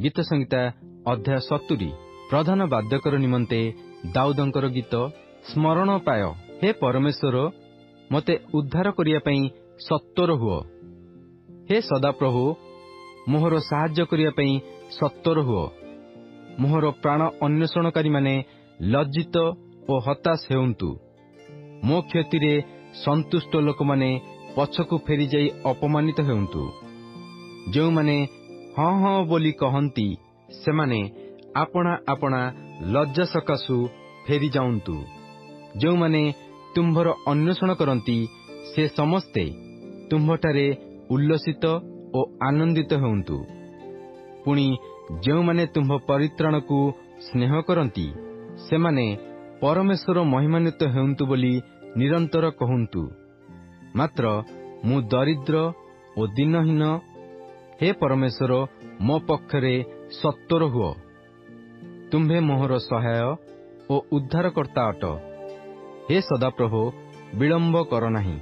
ଗୀତ ସଂହିତା ଅଧ୍ୟାୟ 70। ପ୍ରଧାନ ବାଦ୍ୟକର ନିମନ୍ତେ ଦାଉଦଙ୍କର ଗୀତ। ସ୍ମରଣ ପାୟ। ହେ ପରମେଶ୍ୱର, ମୋତେ ଉଦ୍ଧାର କରିବା ପାଇଁ ସତ୍ୱର ହୁଅ। ହେ ସଦାପ୍ରଭୁ, ମୋହର ସାହାଯ୍ୟ କରିବା ପାଇଁ ସତ୍ୱର ହୁଅ। ମୋହର ପ୍ରାଣ ଅନ୍ୱେଷଣକାରୀମାନେ ଲଜ୍ଜିତ ଓ ହତାଶ ହେଉନ୍ତୁ। ମୋ କ୍ଷତିରେ ସନ୍ତୁଷ୍ଟ ଲୋକମାନେ ପଛକୁ ଫେରିଯାଇ ଅପମାନିତ ହେଉନ୍ତୁ। ଯେଉଁମାନେ ହଁ ହଁ ବୋଲି କହନ୍ତି, ସେମାନେ ଆପଣା ଆପଣା ଲଜ୍ଜା ସକାଶୁ ଫେରିଯାଆନ୍ତୁ। ଯେଉଁମାନେ ତୁମ୍ଭର ଅନ୍ୱେଷଣ କରନ୍ତି, ସେ ସମସ୍ତେ ତୁମ୍ଭଠାରେ ଉଲ୍ଲସିତ ଓ ଆନନ୍ଦିତ ହେଉନ୍ତୁ। ପୁଣି ଯେଉଁମାନେ ତୁମ୍ଭ ପରିତ୍ରାଣକୁ ସ୍ନେହ କରନ୍ତି, ସେମାନେ ପରମେଶ୍ୱର ମହିମାନ୍ୱିତ ହେଉନ୍ତୁ ବୋଲି ନିରନ୍ତର କହନ୍ତୁ। ମାତ୍ର ମୁଁ ଦରିଦ୍ର ଓ ଦିନହୀନ। ହେ ପରମେଶ୍ୱର, ମୋ ପକ୍ଷରେ ସତ୍ୱର ହୁଅ। ତୁମ୍ଭେ ମୋହର ସହାୟ ଓ ଉଦ୍ଧାରକର୍ତ୍ତା ଅଟ। ହେ ସଦାପ୍ରଭୁ, ବିଳମ୍ବ କର ନାହିଁ।